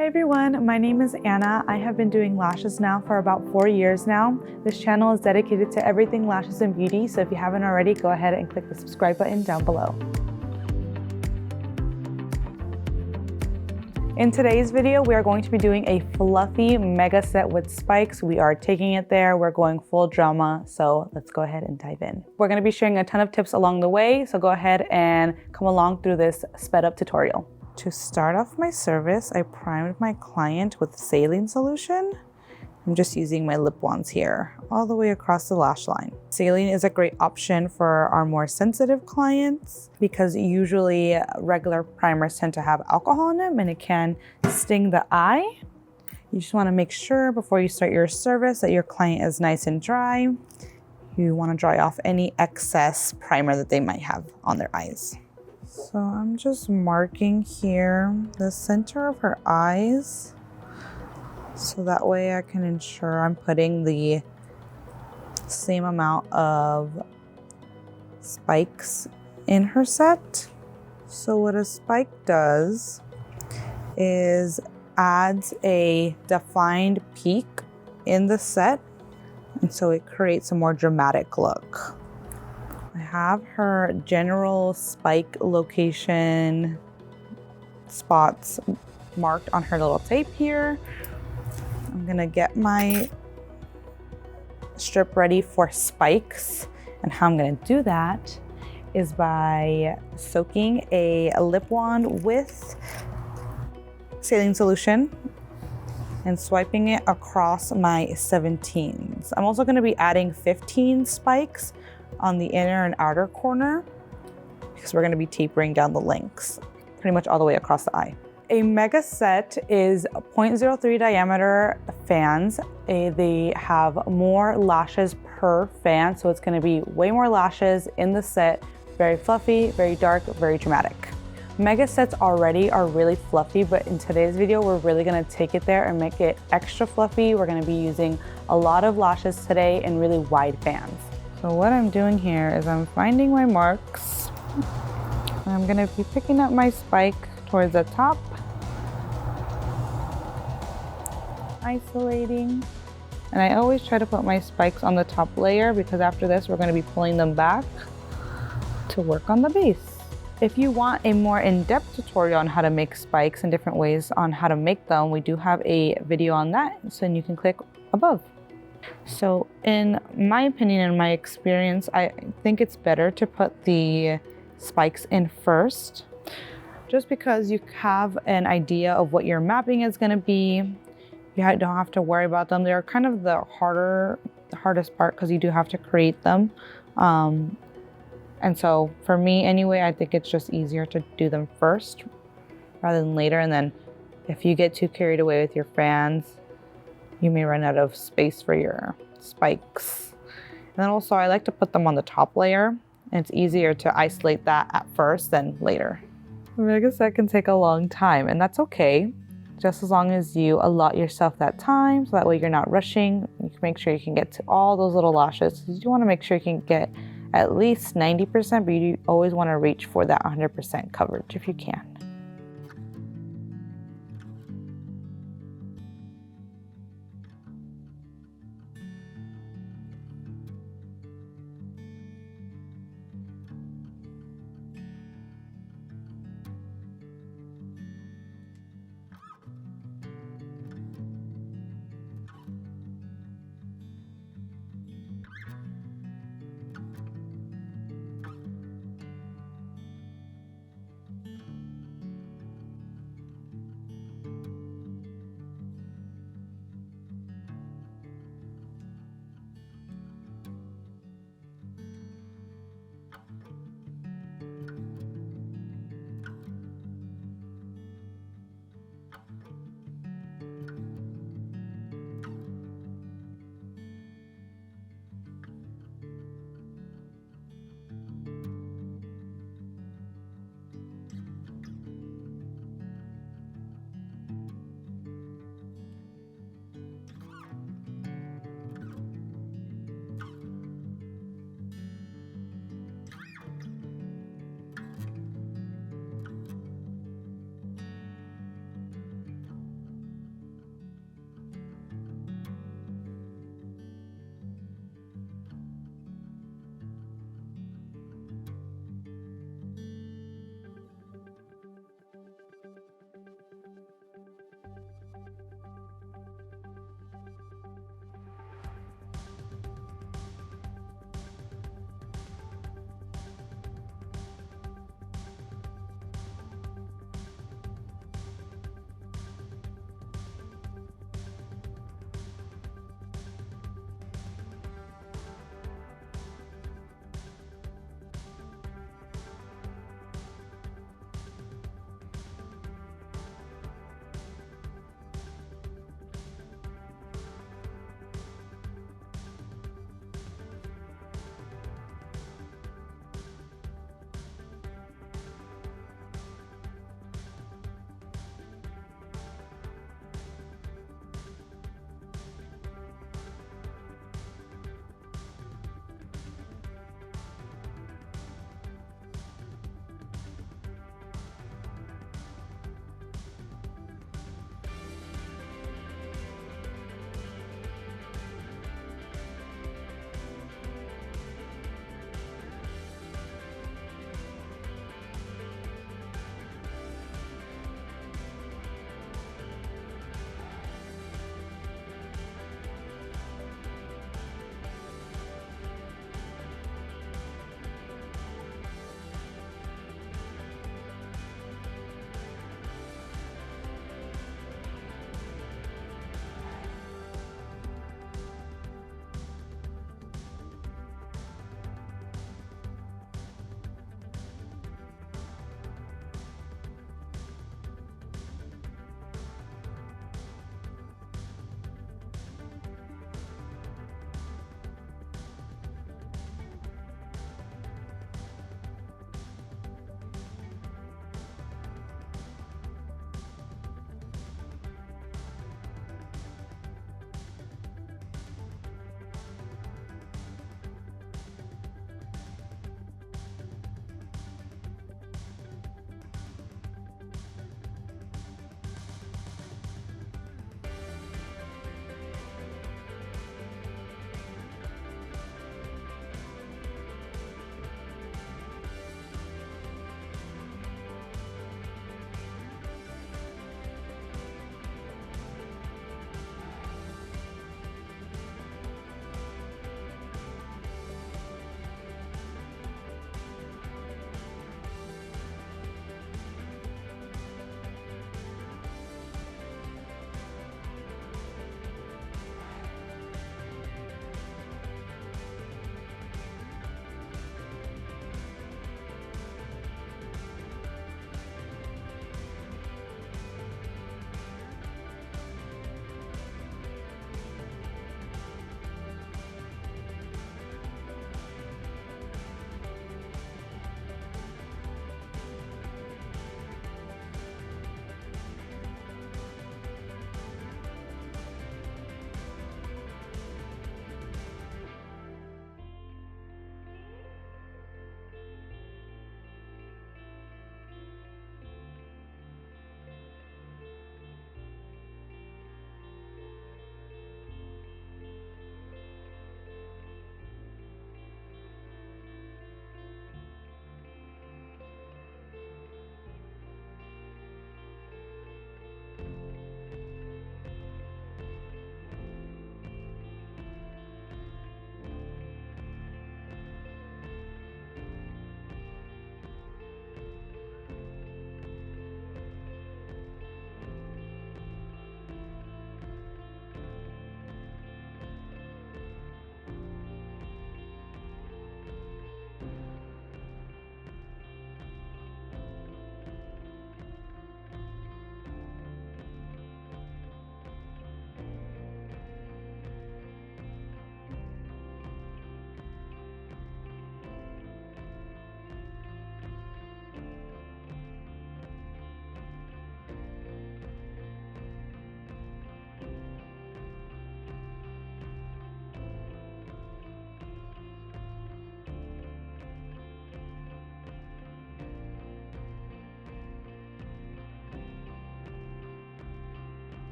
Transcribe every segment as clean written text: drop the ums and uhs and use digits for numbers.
Hey everyone, my name is Anna. I have been doing lashes now for about 4 years now. This channel is dedicated to everything lashes and beauty, so if you haven't already, go ahead and click the subscribe button down below. In today's video, we are going to be doing a fluffy mega set with spikes. We are taking it there. We're going full drama, so let's go ahead and dive in. We're going to be sharing a ton of tips along the way, so go ahead and come along through this sped up tutorial. To start off my service, I primed my client with saline solution. I'm just using my lip wands here, all the way across the lash line. Saline is a great option for our more sensitive clients because usually regular primers tend to have alcohol in them and it can sting the eye. You just want to make sure before you start your service that your client is nice and dry. You want to dry off any excess primer that they might have on their eyes. So I'm just marking here the center of her eyes, so that way I can ensure I'm putting the same amount of spikes in her set. So what a spike does is adds a defined peak in the set, and so it creates a more dramatic look. I have her general spike location spots marked on her little tape here. I'm gonna get my strip ready for spikes, and how I'm gonna do that is by soaking a lip wand with saline solution and swiping it across my 17s. I'm also gonna be adding 15 spikes on the inner and outer corner because we're going to be tapering down the links pretty much all the way across the eye. A mega set is 0.03 diameter fans. They have more lashes per fan, so it's going to be way more lashes in the set. Very fluffy, very dark, very dramatic. Mega sets already are really fluffy, but in today's video, we're really going to take it there and make it extra fluffy. We're going to be using a lot of lashes today in really wide fans. So what I'm doing here is I'm finding my marks. I'm gonna be picking up my spike towards the top, isolating. And I always try to put my spikes on the top layer because after this, we're gonna be pulling them back to work on the base. If you want a more in-depth tutorial on how to make spikes and different ways on how to make them, we do have a video on that, so you can click above. So in my opinion and my experience, I think it's better to put the spikes in first, just because you have an idea of what your mapping is going to be. You don't have to worry about them. They're kind of the hardest part because you do have to create them. And so for me anyway, I think it's just easier to do them first rather than later. And then if you get too carried away with your fans, you may run out of space for your spikes. And then also I like to put them on the top layer, and it's easier to isolate that at first than later. Mega set can take a long time, and that's okay. Just as long as you allot yourself that time, so that way you're not rushing. You can make sure you can get to all those little lashes. You want to make sure you can get at least 90%, but you always want to reach for that 100% coverage if you can.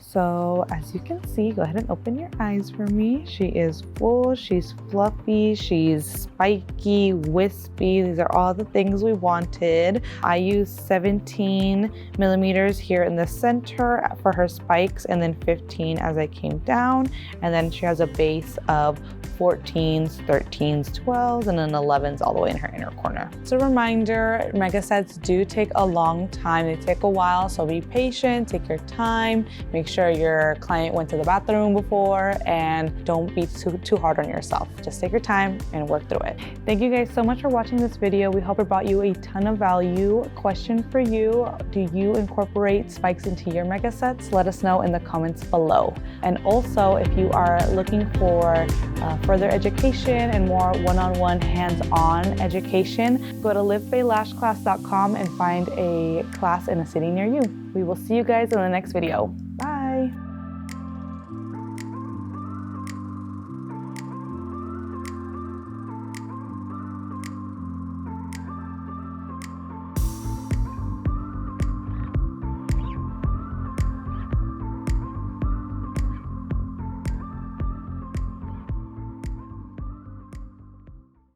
So as you can see, go ahead and open your eyes for me. She is full, she's fluffy, she's spiky, wispy. These are all the things we wanted. I used 17 millimeters here in the center for her spikes and then 15 as I came down. And then she has a base of 14s, 13s, 12s, and then 11s all the way in her inner corner. As a reminder, mega sets do take a long time. They take a while, so be patient, take your time, make sure your client went to the bathroom before, and don't be too hard on yourself. Just take your time and work through it. Thank you guys so much for watching this video. We hope it brought you a ton of value. Question for you, do you incorporate spikes into your mega sets? Let us know in the comments below. And also, if you are looking for further education and more one-on-one hands-on education, go to LivBayLashClass.com and find a class in a city near you. We will see you guys in the next video.